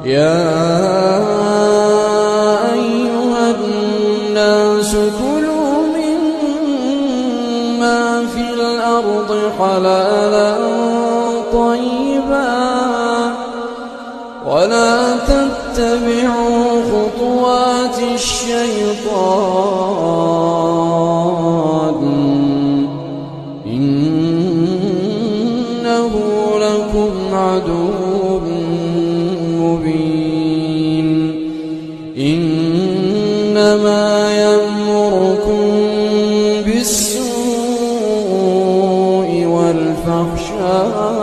يا أيها الناس كلوا مما في الأرض حلالا طيبا ولا تتبعوا خطوات الشيطان إنه لكم عدو مبين إنما يأمركم بالسوء والفحشاء